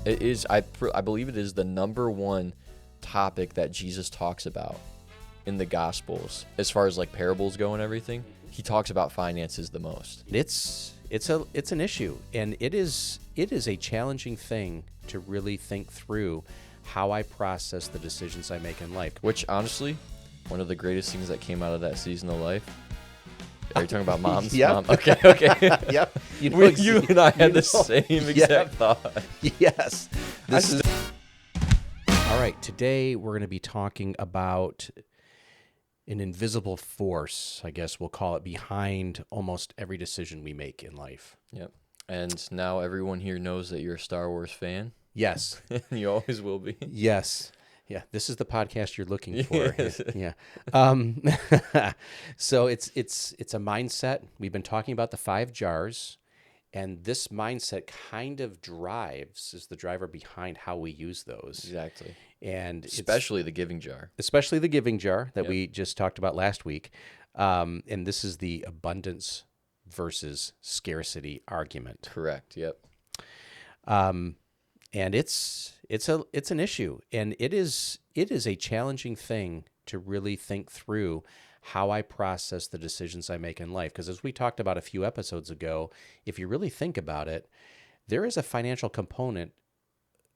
It is. I believe it is the number one topic that Jesus talks about in the Gospels, as far as like parables go and everything. He talks about finances the most. It's an issue, and it is a challenging thing to really think through how I process the decisions I make in life. Which, honestly, one of the greatest things that came out of that season of life. Are you talking about moms? Yep. Mom? Okay. Yep. You and I had the same exact thought. Yes. All right. Today we're going to be talking about an invisible force, I guess we'll call it, behind almost every decision we make in life. Yep. And now everyone here knows that you're a Star Wars fan. Yes. You always will be. Yes. Yeah. This is the podcast you're looking for. Yes. Yeah. So it's a mindset. We've been talking about the 5 jars, and this mindset kind of is the driver behind how we use those. Exactly. And especially the giving jar. Especially the giving jar that Yep. we just talked about last week. And this is the abundance versus scarcity argument. Correct. Yep. And it's an issue, and it is a challenging thing to really think through how I process the decisions I make in life. Because as we talked about a few episodes ago, if you really think about it, there is a financial component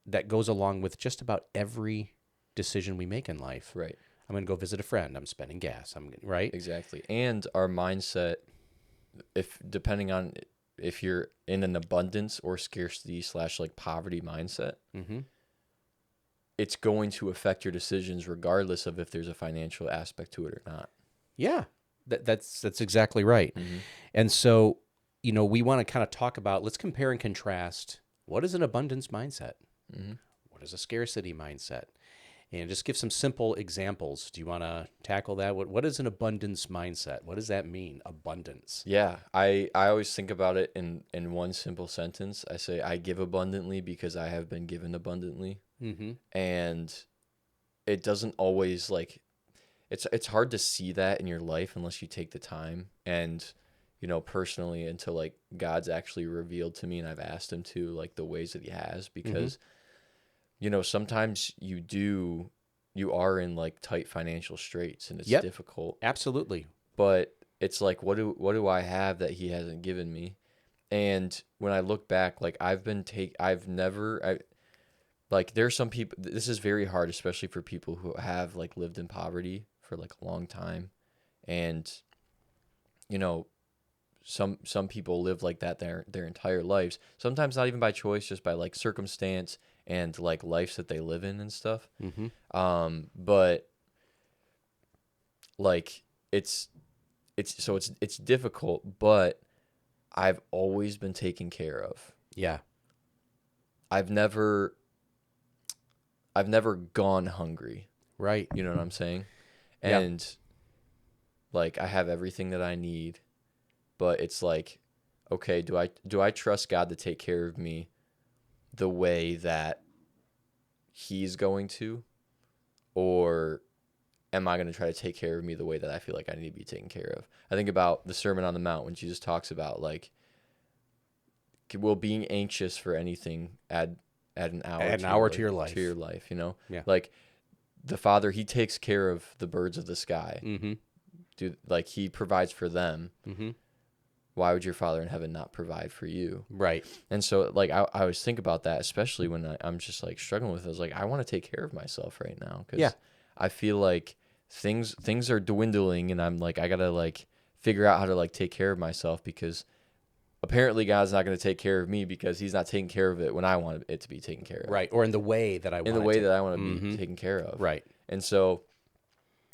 that goes along with just about every decision we make in life. Right. I'm going to go visit a friend. I'm spending gas. Right? Exactly. And our mindset, depending on if you're in an abundance or scarcity / like poverty mindset, Mm-hmm. it's going to affect your decisions regardless of if there's a financial aspect to it or not. Yeah, that's exactly right. Mm-hmm. And so, we want to kind of talk about, let's compare and contrast. What is an abundance mindset? Mm-hmm. What is a scarcity mindset? And just give some simple examples. Do you want to tackle that? What is an abundance mindset? What does that mean, abundance? Yeah, I always think about it in one simple sentence. I say, I give abundantly because I have been given abundantly. Mm-hmm. And it doesn't always, like, it's hard to see that in your life unless you take the time. And, personally, until, like, God's actually revealed to me and I've asked him to, like, the ways that he has. Because, sometimes you are in, like, tight financial straits and it's difficult. Absolutely. But it's like, what do I have that he hasn't given me? And when I look back, like, there's some people, this is very hard, especially for people who have, like, lived in poverty for, like, a long time. And, some people live like that their entire lives, sometimes not even by choice, just by, like, circumstance and, like, lives that they live in and stuff. Mm-hmm. But, like, it's difficult, but I've always been taken care of. Yeah. I've never gone hungry. Right. You know what I'm saying? Yeah. And, like, I have everything that I need, but it's like, okay, do I trust God to take care of me the way that he's going to? Or am I going to try to take care of me the way that I feel like I need to be taken care of? I think about the Sermon on the Mount when Jesus talks about, like, will being anxious for anything add an hour to your life. To your life, Yeah. Like, the Father, he takes care of the birds of the sky. Mm-hmm. Like, he provides for them. Mm-hmm. Why would your Father in heaven not provide for you? Right. And so, like, I always think about that, especially when I'm just, like, struggling with it. I was like, I want to take care of myself right now because I feel like things are dwindling, and I'm like, I gotta, like, figure out how to, like, take care of myself, because apparently God's not going to take care of me because he's not taking care of it when I want it to be taken care of. Right. Or in the way that I want in the way that I want to be taken care of. Right. And so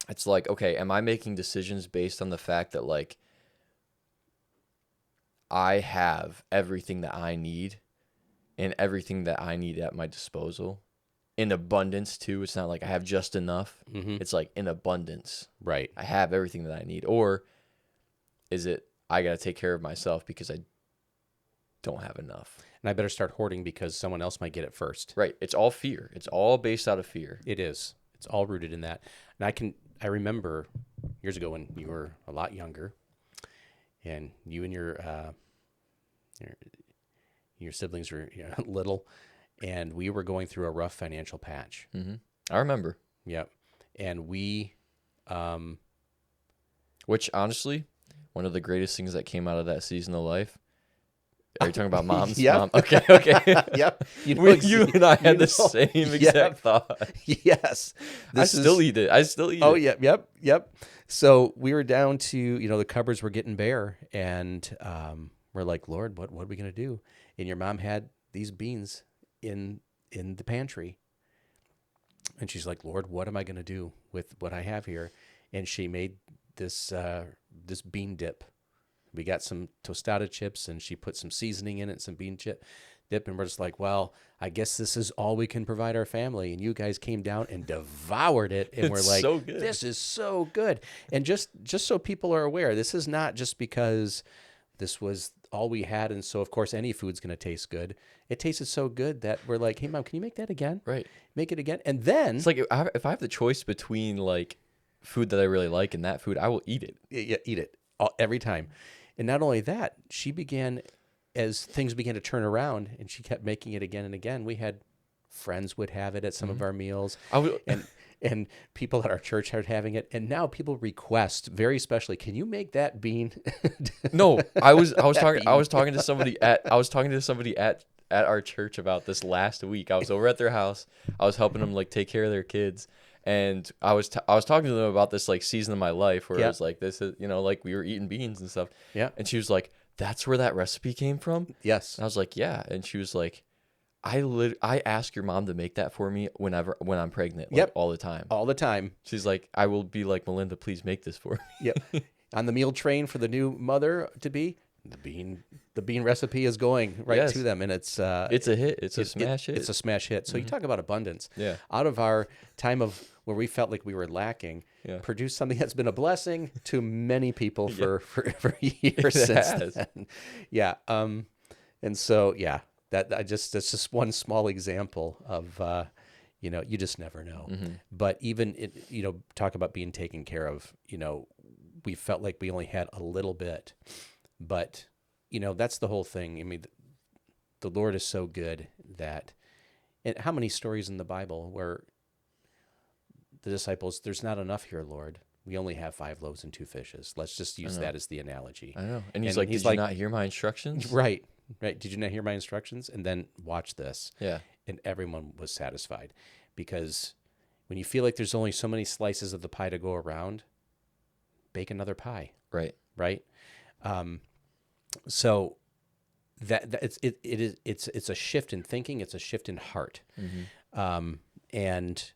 it's like, okay, am I making decisions based on the fact that, like, I have everything that I need and everything that I need at my disposal in abundance too? It's not like I have just enough. Mm-hmm. It's like in abundance. Right. I have everything that I need. Or is it I got to take care of myself because I don't have enough? And I better start hoarding because someone else might get it first. Right. It's all fear. It's all based out of fear. It is. It's all rooted in that. And I remember years ago when you were a lot younger, and you and your siblings were little, and we were going through a rough financial patch. I remember. Yep. And we, Which, honestly, one of the greatest things that came out of that season of life. Are you talking about mom's? Yep. Mom? Okay. Yep. You and I had the same exact thought. Yes. I still eat it. Oh, yep. So we were down to, the cupboards were getting bare, and we're like, Lord, what are we going to do? And your mom had these beans in the pantry. And she's like, Lord, what am I going to do with what I have here? And she made this bean dip. We got some tostada chips, and she put some seasoning in it, some bean dip, and we're just like, well, I guess this is all we can provide our family. And you guys came down and devoured it, and we're like, so good. This is so good. And just so people are aware, this is not just because this was all we had, and so of course any food's going to taste good. It tasted so good that we're like, hey, Mom, can you make that again? Right. Make it again. And then it's like if I have the choice between like food that I really like and that food, I will eat it. Yeah, eat it every time. And not only that, she began, as things began to turn around, and she kept making it again and again. We had friends would have it at some of our meals, and people at our church started having it. And now people request very specially, can you make that bean? No, I was talking to somebody at our church about this last week. I was over at their house. I was helping them like take care of their kids. And I was talking to them about this like season of my life where it was like, this is, like we were eating beans and stuff. Yeah. And she was like, that's where that recipe came from? Yes. And I was like, yeah. And she was like, I ask your mom to make that for me when I'm pregnant, like all the time. All the time. She's like, I will be like, Melinda, please make this for me. Yep. On the meal train for the new mother to be, the bean recipe is going right to them, and it's a hit. It's a smash hit. It's a smash hit. So you talk about abundance. Yeah. Out of our time of where we felt like we were lacking, produce something that's been a blessing to many people for years since then. Yeah. And so that's just one small example of you just never know. But even talk about being taken care of. We felt like we only had a little bit. But, that's the whole thing. I mean, the Lord is so good that, and how many stories in the Bible where the disciples, there's not enough here, Lord. We only have 5 loaves and 2 fishes. Let's just use that as the analogy. I know. And he's like, did you not hear my instructions? Right. Did you not hear my instructions? And then watch this. Yeah. And everyone was satisfied, because when you feel like there's only so many slices of the pie to go around, bake another pie. Right. Right. So that it's a shift in thinking. It's a shift in heart. And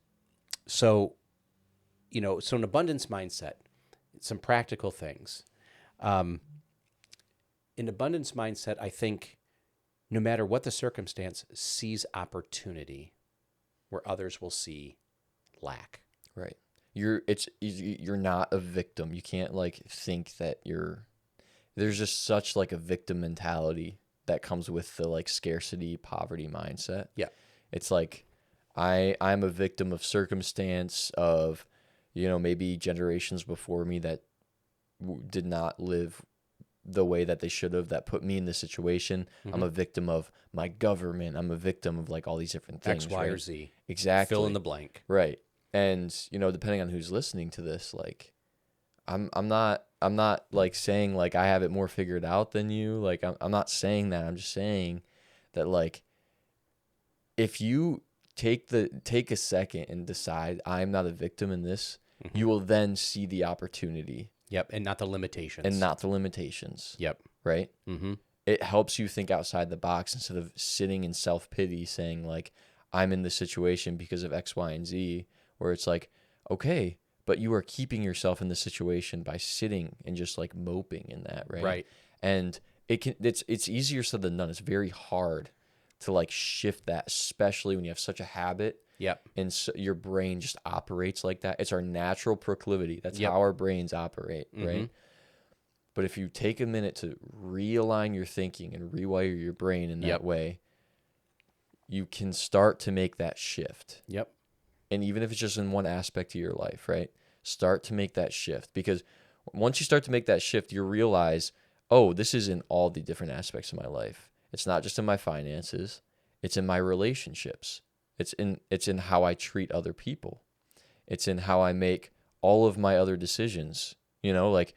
so, so an abundance mindset, some practical things. In abundance mindset, I think no matter what the circumstance, sees opportunity where others will see lack. Right. You're not a victim. You can't like think that there's just such like a victim mentality that comes with the like scarcity, poverty mindset. Yeah. It's like I'm a victim of circumstance, of, maybe generations before me that did not live the way that they should have, that put me in this situation. I'm a victim of my government. I'm a victim of like all these different things. X, Y, or Z. Exactly. Fill in the blank. Right. And, depending on who's listening to this, like, I'm not like saying like I have it more figured out than you. Like, I'm not saying that. I'm just saying that, like, if you take a second and decide I'm not a victim in this, you will then see the opportunity. Yep. And not the limitations. Yep. Right? It helps you think outside the box instead of sitting in self-pity saying like, I'm in this situation because of X, Y, and Z, where it's like, okay, but you are keeping yourself in this situation by sitting and just like moping in that, right? Right. And it's easier said than done. It's very hard to like shift that, especially when you have such a habit. Yep. And so your brain just operates like that. It's our natural proclivity. That's how our brains operate, right? But if you take a minute to realign your thinking and rewire your brain in that way, you can start to make that shift. Yep. And even if it's just in one aspect of your life, right? Start to make that shift, because once you start to make that shift, you realize, oh, this is in all the different aspects of my life. It's not just in my finances. It's in my relationships. It's in how I treat other people. It's in how I make all of my other decisions. Like,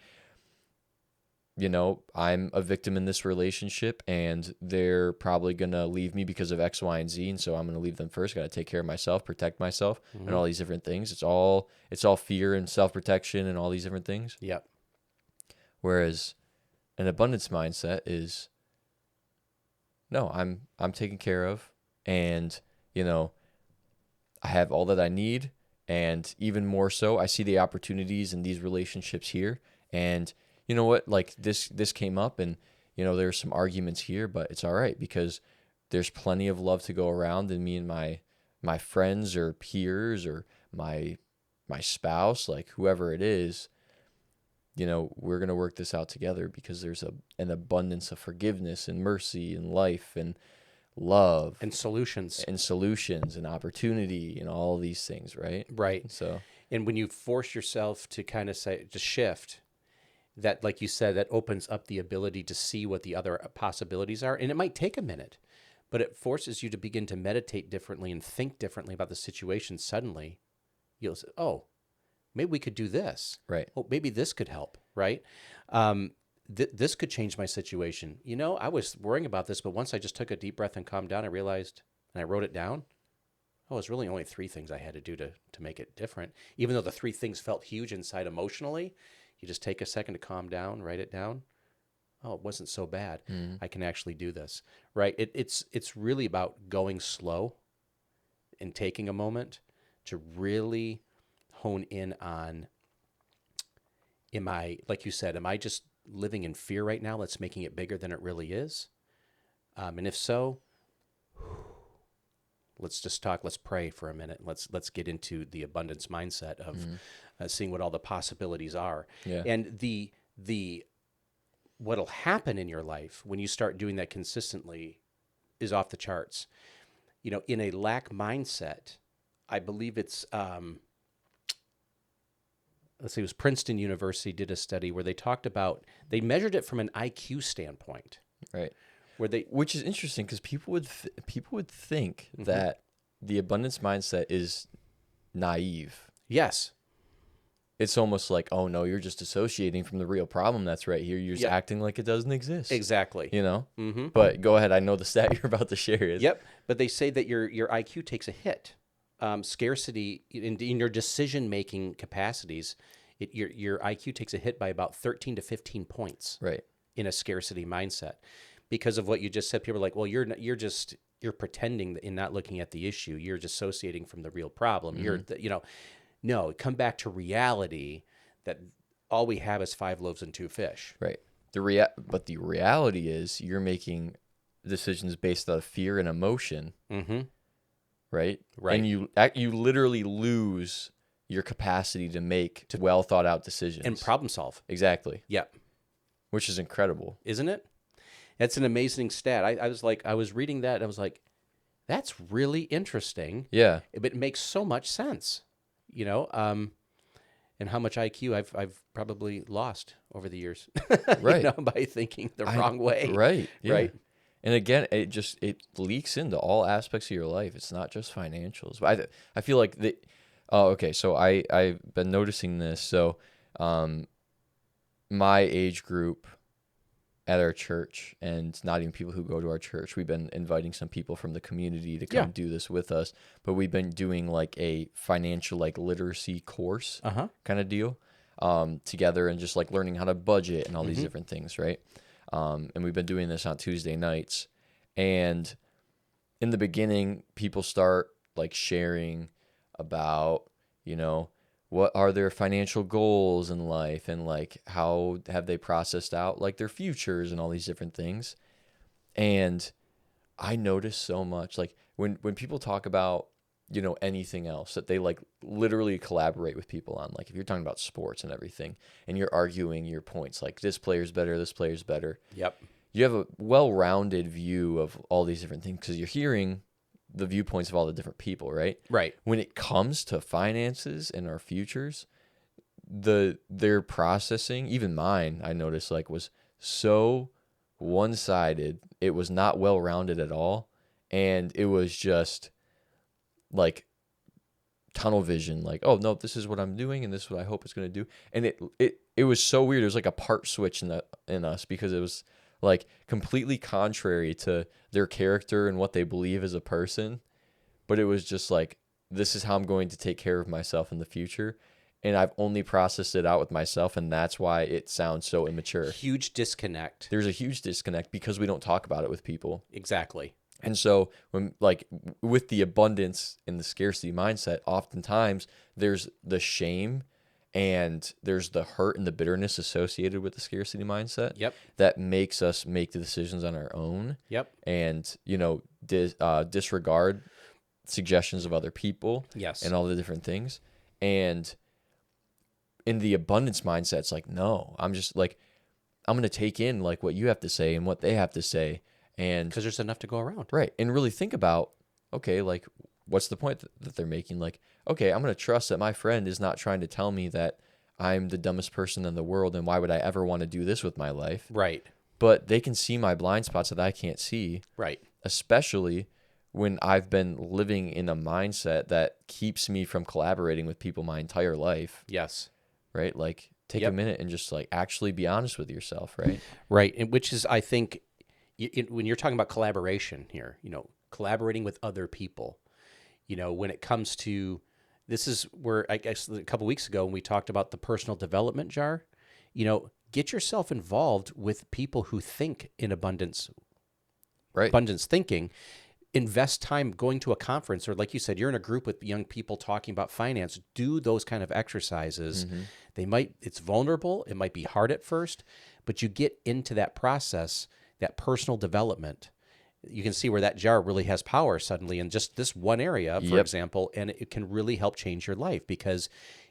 I'm a victim in this relationship and they're probably going to leave me because of X, Y, and Z. And so I'm going to leave them first. Got to take care of myself, protect myself, and all these different things. It's all fear and self-protection and all these different things. Yep. Whereas an abundance mindset is, no, I'm taken care of, and I have all that I need, and even more so, I see the opportunities in these relationships here, and you know what, like this came up, and there's some arguments here, but it's all right because there's plenty of love to go around, and me and my friends or peers or my spouse, like whoever it is, we're going to work this out together because there's an abundance of forgiveness and mercy and life and love And solutions. and opportunity and all these things, right? Right. So, And when you force yourself to kind of say, just shift, that, like you said, that opens up the ability to see what the other possibilities are. And it might take a minute, but it forces you to begin to meditate differently and think differently about the situation. Suddenly, you'll say, oh, maybe we could do this. right. Oh, maybe this could help, right? This could change my situation. I was worrying about this, but once I just took a deep breath and calmed down, I realized, and I wrote it down, oh, it's really only 3 things I had to do to make it different. Even though the 3 things felt huge inside emotionally, you just take a second to calm down, write it down. Oh, it wasn't so bad. Mm-hmm. I can actually do this, right? It's really about going slow and taking a moment to really hone in on, like you said, am I just living in fear right now that's making it bigger than it really is? And if so, let's pray for a minute. Let's get into the abundance mindset of seeing what all the possibilities are. Yeah. And what'll happen in your life when you start doing that consistently is off the charts. In a lack mindset, I believe it's, let's see, it was Princeton University did a study where they talked about, they measured it from an IQ standpoint. Right. Where which is interesting because people would think that the abundance mindset is naive. Yes. It's almost like, oh no, you're just associating from the real problem that's right here. You're just acting like it doesn't exist. Exactly. Mm-hmm. But go ahead. I know the stat you're about to share is. Yep. But they say that your IQ takes a hit. Scarcity in your decision-making capacities, your IQ takes a hit by about 13 to 15 points. Right. In a scarcity mindset, because of what you just said. People are like, well, you're pretending and not looking at the issue. You're dissociating from the real problem. No, come back to reality that all we have is 5 loaves and 2 fish. Right. But the reality is you're making decisions based on fear and emotion. Mm-hmm. Right. Right. And you literally lose your capacity to make well thought out decisions and problem solve. Exactly. Yep. Which is incredible, isn't it? That's an amazing stat. I was reading that and I was like, that's really interesting. Yeah. But it makes so much sense, and how much IQ I've probably lost over the years, right? By thinking the wrong way, right? Yeah. Right. And again, it leaks into all aspects of your life. It's not just financials. But I feel like okay. So I've been noticing this. So, my age group at our church, and not even people who go to our church, we've been inviting some people from the community to come do this with us, but we've been doing like a financial literacy course kind of deal together, and just like learning how to budget and all these different things, right? And we've been doing this on Tuesday nights, and in the beginning people start like sharing about what are their financial goals in life, and like how have they processed out like their futures and all these different things. And I notice so much, like when people talk about anything else, that they like literally collaborate with people on, like if you're talking about sports and everything and you're arguing your points, like this player's better. Yep. You have a well-rounded view of all these different things because you're hearing the viewpoints of all the different people, right? Right. When it comes to finances and our futures, their processing, even mine, I noticed, like was so one-sided. It was not well-rounded at all. And it was just like tunnel vision, like, oh no, this is what I'm doing and this is what I hope it's going to do. And it was so weird. It was like a part switch in us, because it was like completely contrary to their character and what they believe as a person. But it was just like, this is how I'm going to take care of myself in the future. And I've only processed it out with myself, and that's why it sounds so immature. Huge disconnect. There's a huge disconnect because we don't talk about it with people. Exactly. And so when, like, with the abundance and the scarcity mindset, oftentimes there's the shame and there's the hurt and the bitterness associated with the scarcity mindset. Yep. That makes us make the decisions on our own. Yep. And, disregard suggestions of other people. Yes. And all the different things. And in the abundance mindset, it's like, no, I'm just like, I'm going to take in like what you have to say and what they have to say. And because there's enough to go around. Right. And really think about, okay, like, what's the point that they're making? Like, okay, I'm going to trust that my friend is not trying to tell me that I'm the dumbest person in the world and why would I ever want to do this with my life? Right. But they can see my blind spots that I can't see. Right. Especially when I've been living in a mindset that keeps me from collaborating with people my entire life. Yes. Right? Like, take a minute and just like actually be honest with yourself, right? Right. And which is, I think, when you're talking about collaboration here, collaborating with other people, when it comes to, this is where I guess a couple weeks ago when we talked about the personal development jar, get yourself involved with people who think in abundance, Right. abundance thinking. Invest time going to a conference, or like you said, you're in a group with young people talking about finance. Do those kind of exercises. Mm-hmm. It's vulnerable. It might be hard at first, but you get into that process, that personal development. You can see where that jar really has power suddenly in just this one area, for example, and it can really help change your life because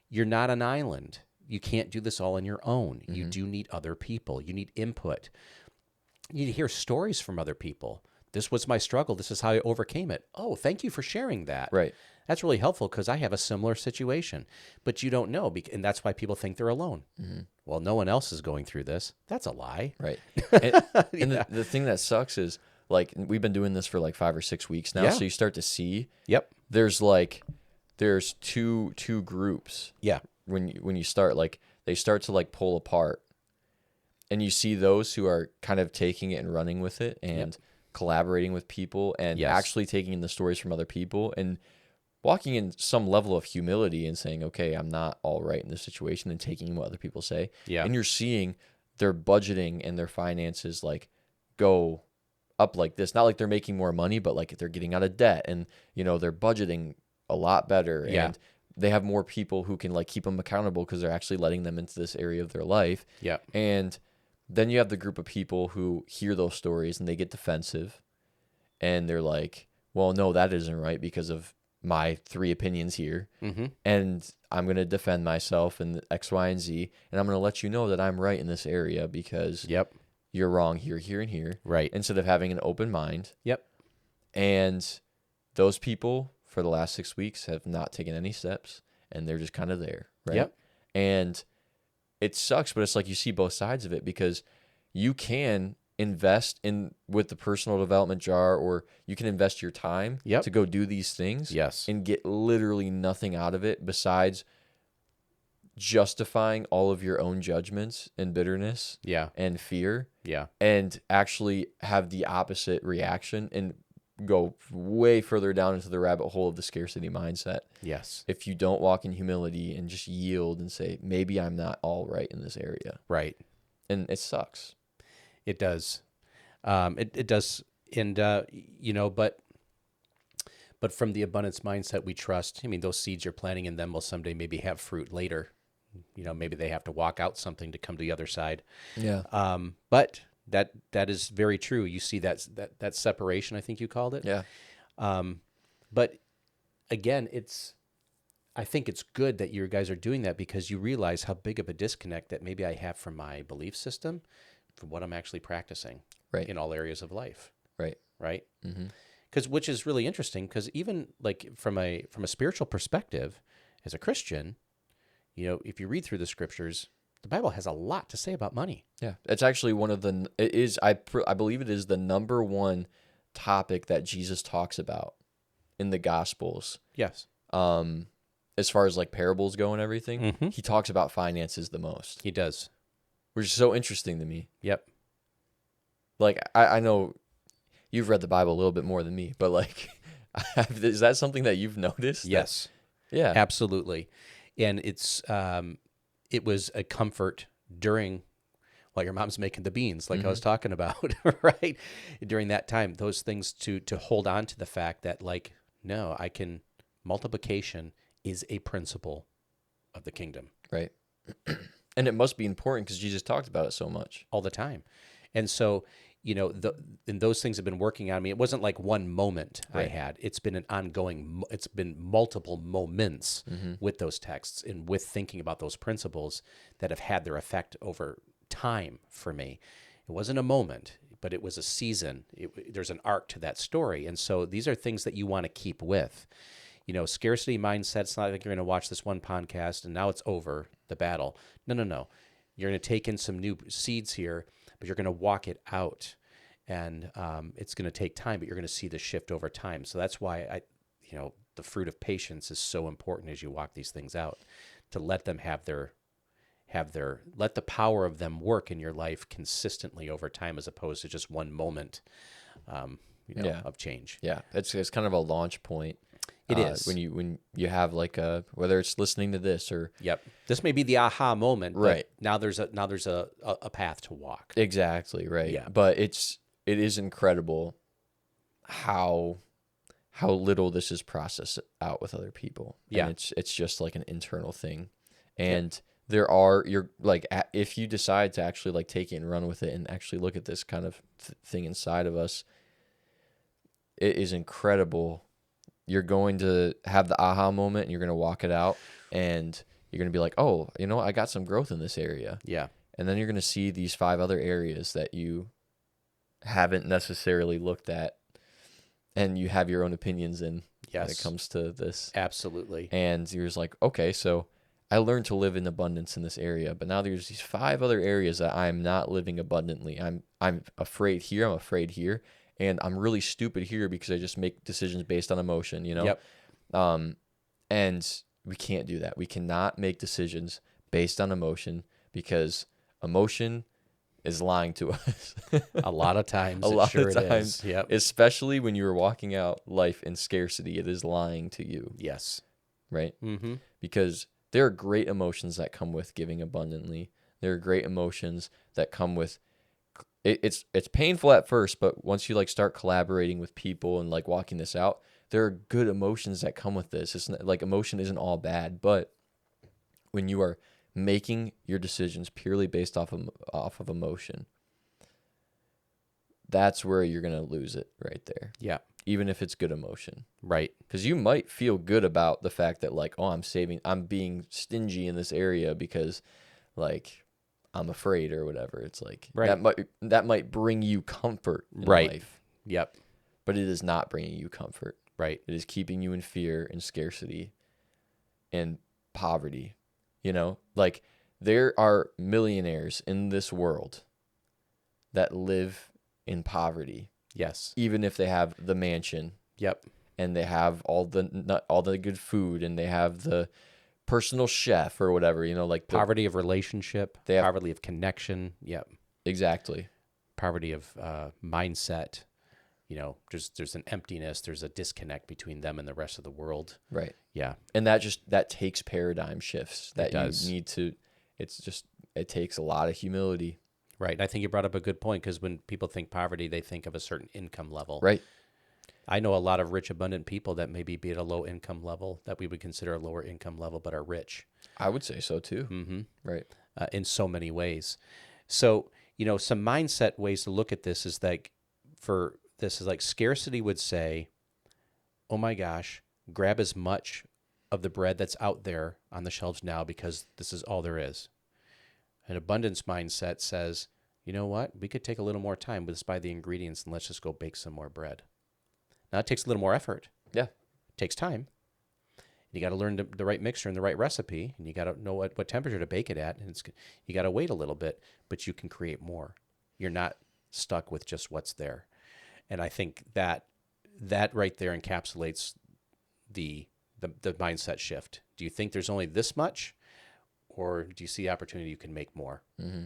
you're not an island. You can't do this all on your own. You do need other people. You need input. You need to hear stories from other people. This was my struggle. This is how I overcame it. Oh, thank you for sharing that. Right. That's really helpful because I have a similar situation, but you don't know, and that's why people think they're alone. Mm-hmm. Well, no one else is going through this. That's a lie. Right. And the thing that sucks is, like, we've been doing this for like 5 or 6 weeks now. Yeah. So you start to see, Yep. there's two groups. Yeah. When you start, like, they start to like pull apart, and you see those who are kind of taking it and running with it and collaborating with people and actually taking in the stories from other people and walking in some level of humility and saying, okay, I'm not all right in this situation, and taking what other people say. Yeah. And you're seeing their budgeting and their finances like go up like this. Not like they're making more money, but like they're getting out of debt, and they're budgeting a lot better. Yeah. And they have more people who can like keep them accountable because they're actually letting them into this area of their life. Yeah. And then you have the group of people who hear those stories and they get defensive, and they're like, well, no, that isn't right because of my 3 opinions here. Mm-hmm. And I'm going to defend myself in X, Y, and Z. And I'm going to let you know that I'm right in this area because you're wrong here, here, and here. Right. Instead of having an open mind. Yep. And those people for the last 6 weeks have not taken any steps, and they're just kind of there. Right. Yep. And it sucks, but it's like you see both sides of it, because you can invest in with the personal development jar, or you can invest your time to go do these things and get literally nothing out of it besides justifying all of your own judgments and bitterness and fear, and actually have the opposite reaction and go way further down into the rabbit hole of the scarcity mindset. Yes. If you don't walk in humility and just yield and say, maybe I'm not all right in this area. Right. And it sucks. It does. It does. And, but from the abundance mindset, we trust. I mean, those seeds you're planting in them will someday maybe have fruit later. Maybe they have to walk out something to come to the other side. Yeah. But that is very true. You see that separation, I think you called it. Yeah. But again, I think it's good that you guys are doing that because you realize how big of a disconnect that maybe I have from my belief system from what I'm actually practicing in all areas of life. Right. Right. Mm-hmm. Which is really interesting because even like from a spiritual perspective, as a Christian, if you read through the scriptures, the Bible has a lot to say about money. Yeah. It's actually I believe it is the number one topic that Jesus talks about in the Gospels, Yes. as far as like parables go and everything, Mm-hmm. he talks about finances the most, He does. which is so interesting to me. Yep. Like, I know you've read the Bible a little bit more than me, but like, is that something that you've noticed? Yes. Yeah. Absolutely. And it was a comfort during while your mom's making the beans, like I was talking about, right? During that time, those things to hold on to the fact that like, no, multiplication is a principle of the kingdom Right. And it must be important because Jesus talked about it so much. all the time. And so, and those things have been working on me. It wasn't like one moment I Right. had. It's been an ongoing, it's been multiple moments with those texts and with thinking about those principles that have had their effect over time for me. It wasn't a moment, but it was a season. There's an arc to that story. And so these are things that you want to keep with. Scarcity mindset. It's not like you're going to watch this one podcast and now it's over, the battle. No. You're going to take in some new seeds here, but you're going to walk it out. And it's going to take time, but you're going to see the shift over time. So that's why the fruit of patience is so important as you walk these things out, to let them let the power of them work in your life consistently over time, as opposed to just one moment, of change. Yeah. It's kind of a launch point. It is. When you have like whether it's listening to this or Yep. This may be the aha moment, right. but now there's a path to walk. Exactly, right. Yeah. But it is incredible how little this is processed out with other people. Yeah. And it's just like an internal thing. And you're like, if you decide to actually like take it and run with it and actually look at this kind of thing inside of us, it is incredible. You're going to have the aha moment and you're going to walk it out and you're going to be like, oh, I got some growth in this area. Yeah. And then you're going to see these 5 other areas that you haven't necessarily looked at and you have your own opinions in when it comes to this. Absolutely. And you're just like, okay, so I learned to live in abundance in this area, but now there's these 5 other areas that I'm not living abundantly. I'm afraid here, I'm afraid here, and I'm really stupid here because I just make decisions based on emotion, Yep. And we can't do that. We cannot make decisions based on emotion because emotion is lying to us. A lot of times. A lot of It times. is. Yep. Especially when you're walking out life in scarcity, it is lying to you. Yes. Right? Mm-hmm. Because there are great emotions that come with giving abundantly. There are great emotions that come with it's painful at first, but once you like start collaborating with people and like walking this out, there are good emotions that come with this. It's not, like emotion isn't all bad, but when you are making your decisions purely based off of emotion, that's where you're going to lose it right there. Yeah. Even if it's good emotion. Right. Because you might feel good about the fact that like, oh, I'm being stingy in this area because like I'm afraid or whatever. It's like that might bring you comfort in life. Yep. But it is not bringing you comfort. Right. It is keeping you in fear and scarcity and poverty. Like there are millionaires in this world that live in poverty. Yes. Even if they have the mansion. Yep. And they have all the good food and they have the personal chef or whatever, like poverty of relationship, poverty of connection. Yep. Exactly. Poverty of mindset. There's an emptiness, there's a disconnect between them and the rest of the world. Right. Yeah. And that takes paradigm shifts that you need to, it takes a lot of humility. Right. And I think you brought up a good point because when people think poverty, they think of a certain income level. Right. I know a lot of rich, abundant people that maybe be at a low income level that we would consider a lower income level, but are rich. I would say so too. Mm-hmm. Right. In so many ways. So, some mindset ways to look at this is like, scarcity would say, oh my gosh, grab as much of the bread that's out there on the shelves now because this is all there is. An abundance mindset says, you know what? We could take a little more time. Let's buy the ingredients and let's just go bake some more bread. Now, it takes a little more effort. Yeah. It takes time. You got to learn the right mixture and the right recipe, and you got to know what temperature to bake it at, and you got to wait a little bit, but you can create more. You're not stuck with just what's there. And I think that right there encapsulates the mindset shift. Do you think there's only this much, or do you see opportunity you can make more? Mm-hmm.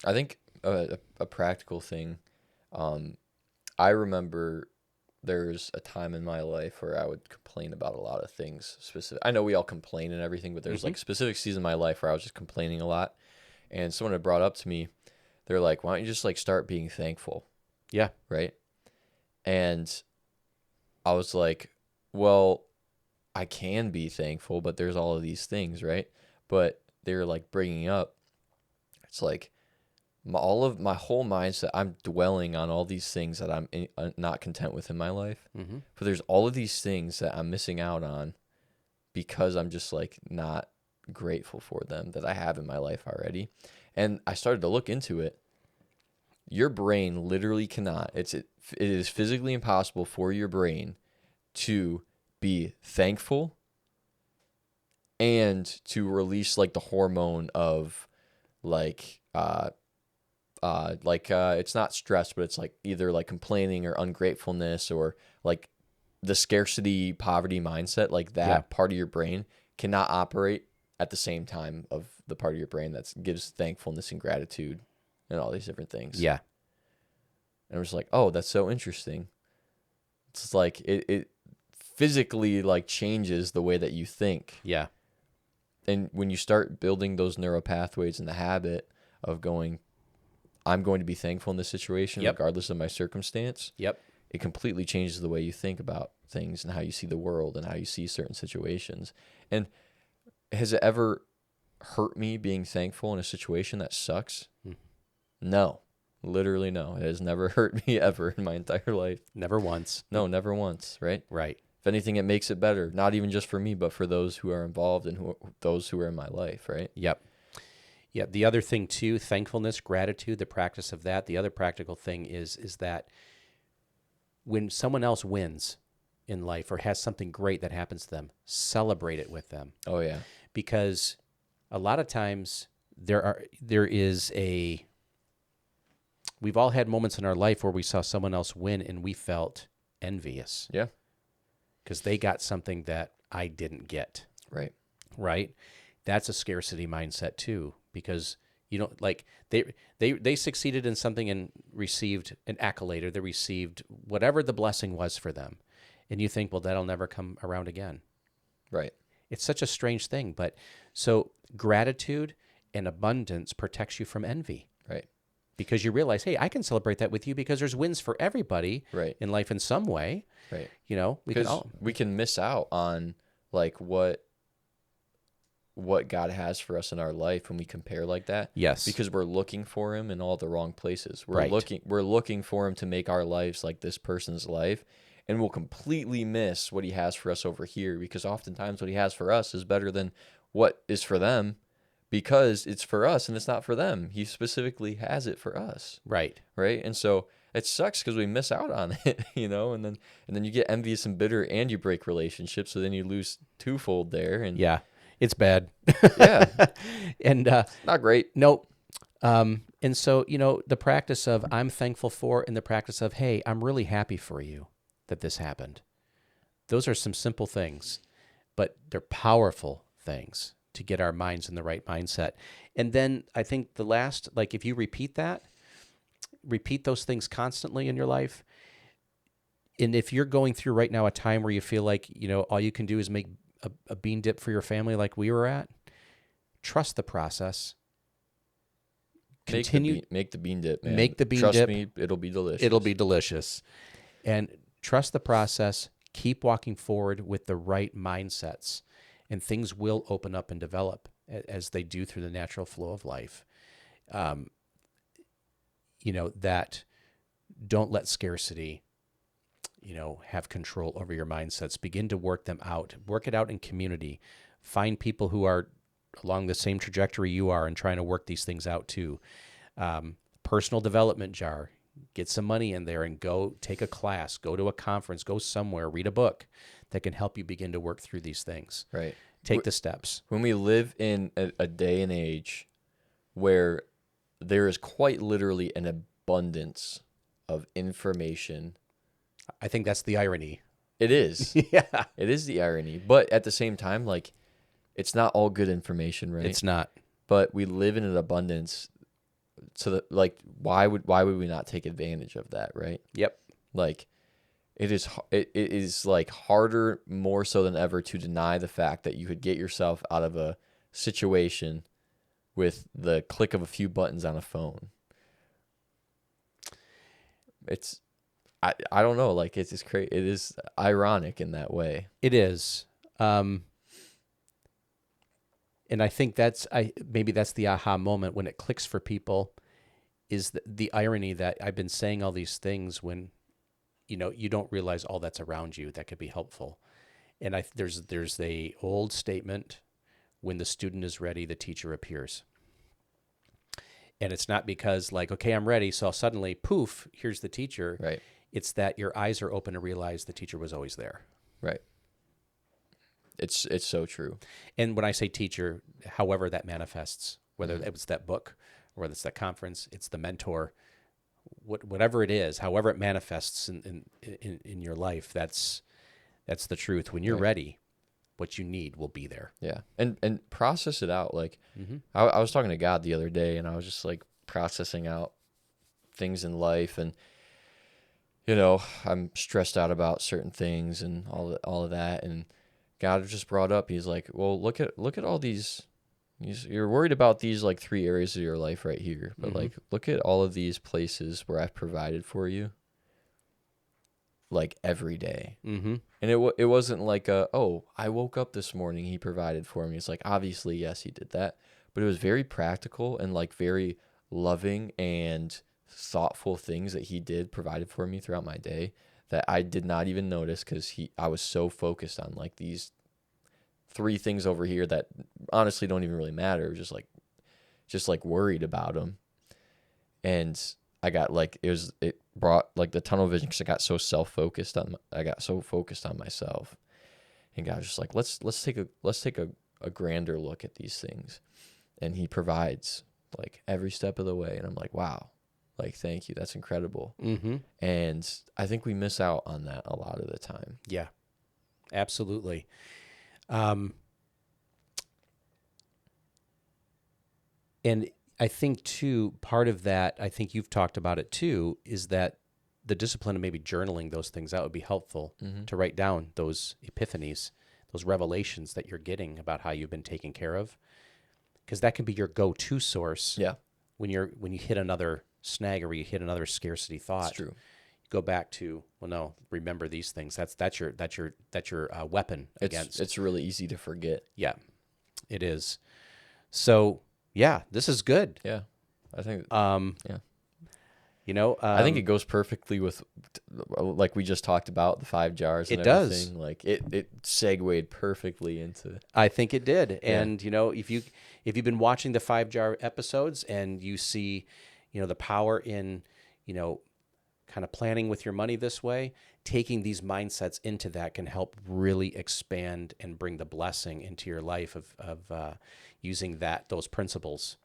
I think a practical thing. I remember there's a time in my life where I would complain about a lot of things. Specific. I know we all complain and everything, but there's like specific season in my life where I was just complaining a lot. And someone had brought up to me, they're like, "Why don't you just like start being thankful?" Yeah. Right. And I was like, "Well, I can be thankful, but there's all of these things, right?" But they were like bringing up, it's like all of my whole mindset, I'm dwelling on all these things that I'm not content with in my life. Mm-hmm. But there's all of these things that I'm missing out on because I'm just like not grateful for them that I have in my life already. And I started to look into it. Your brain literally cannot. It is physically impossible for your brain to be thankful and to release like the hormone of like it's not stress, but it's like either like complaining or ungratefulness or like the scarcity poverty mindset, like that part of your brain cannot operate at the same time of the part of your brain that gives thankfulness and gratitude and all these different things. Yeah. And I was like, oh, that's so interesting. It's like it physically like changes the way that you think. Yeah. And when you start building those neural pathways and the habit of going, I'm going to be thankful in this situation, regardless of my circumstance. Yep. It completely changes the way you think about things and how you see the world and how you see certain situations. And has it ever hurt me being thankful in a situation that sucks? No. Literally no. It has never hurt me ever in my entire life. Never once. No, never once, right? Right. If anything, it makes it better. Not even just for me, but for those who are involved and those who are in my life, right? Yep. Yeah. The other thing too, thankfulness, gratitude, the practice of that. The other practical thing is that when someone else wins in life or has something great that happens to them, celebrate it with them. Oh yeah. Because a lot of times we've all had moments in our life where we saw someone else win and we felt envious. Yeah. Because they got something that I didn't get. Right. Right? That's a scarcity mindset too, because you don't like they succeeded in something and received an accolade, or they received whatever the blessing was for them. And you think, well, that'll never come around again. Right. It's such a strange thing, but so gratitude and abundance protects you from envy. Right. Because you realize, hey, I can celebrate that with you because there's wins for everybody in life in some way. Right. You know, we can miss out on like what God has for us in our life when we compare like that. Yes. Because we're looking for him in all the wrong places. We're Right. looking for him to make our lives like this person's life, and we'll completely miss what he has for us over here, because oftentimes what he has for us is better than what is for them, because it's for us and it's not for them. He specifically has it for us. Right. Right? And so it sucks because we miss out on it, you know, and then you get envious and bitter and you break relationships, so then you lose twofold there. And Yeah. It's bad. yeah. And Not great. nope. And so, you know, the practice of I'm thankful for, and the practice of, hey, I'm really happy for you that this happened. Those are some simple things, but they're powerful things to get our minds in the right mindset. And then I think the last, like if you repeat those things constantly in your life, and if you're going through right now a time where you feel like, you know, all you can do is make a bean dip for your family like we were at, trust the process. Continue. Make the bean dip, man. Make the bean Trust dip. me, it'll be delicious. It'll be delicious. And trust the process. Keep walking forward with the right mindsets, and things will open up and develop as they do through the natural flow of life. You know, that don't let scarcity, you know, have control over your mindsets. Begin to work them out. Work it out in community. Find people who are along the same trajectory you are and trying to work these things out too. Personal development jar. Get some money in there and go take a class, go to a conference, go somewhere, read a book that can help you begin to work through these things. Right. Take the steps. When we live in a day and age where there is quite literally an abundance of information. I think that's the irony. It is. Yeah. It is the irony. But at the same time, like, it's not all good information, right? It's not. But we live in an abundance. So that, like, why would we not take advantage of that, right? Yep. Like, it is like harder more so than ever to deny the fact that you could get yourself out of a situation with the click of a few buttons on a phone. It's I don't know, like, it's just crazy. It is ironic in that way. It is. And I think maybe that's the aha moment when it clicks for people, is the irony that I've been saying all these things when, you don't realize all that's around you that could be helpful. And there's the old statement, when the student is ready, the teacher appears. And it's not because, like, okay, I'm ready, so suddenly, poof, here's the teacher. Right. It's that your eyes are open to realize the teacher was always there. Right. It's so true. And when I say teacher, however that manifests, whether it's that book or whether it's that conference, it's the mentor, whatever it is, however it manifests in your life, that's the truth. When you're ready, what you need will be there. Yeah. And process it out. Like, I was talking to God the other day, and I was just, like, processing out things in life, and I'm stressed out about certain things and all of that, and God just brought up, he's like, well, look at all these, you're worried about these, like, 3 areas of your life right here, but like, look at all of these places where I've provided for you, like, every day. And it wasn't like I woke up this morning, he provided for me. It's like, obviously, yes, he did that, but it was very practical and, like, very loving and thoughtful things that he provided for me throughout my day that I did not even notice, because I was so focused on, like, these 3 things over here that honestly don't even really matter. Just like worried about them. And I got, like, it brought, like, the tunnel vision, because I got so focused on myself. And God was just like, let's take a grander look at these things. And he provides, like, every step of the way. And I'm like, wow. Like, thank you. That's incredible. And I think we miss out on that a lot of the time. Yeah, absolutely. And I think, too, part of that, I think you've talked about it, too, is that the discipline of maybe journaling those things out would be helpful to write down those epiphanies, those revelations that you're getting about how you've been taken care of, because that can be your go-to source. Yeah. When you hit another snag or you hit another scarcity thought. It's true. You go back to, well, no, remember these things. That's your weapon against. It's really easy to forget. Yeah, it is. So yeah, this is good. Yeah, I think. Yeah. I think it goes perfectly with, like we just talked about, the 5 jars. And it everything. Does. Like it segued perfectly into. I think it did. Yeah. And if you've been watching the 5 jar episodes and you see, the power in, kind of planning with your money this way, taking these mindsets into that can help really expand and bring the blessing into your life of using those principles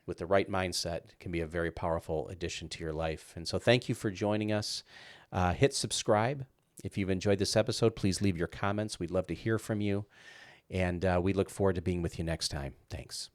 with the right mindset can be a very powerful addition to your life. And so thank you for joining us. Hit subscribe. If you've enjoyed this episode, please leave your comments. We'd love to hear from you. And we look forward to being with you next time. Thanks.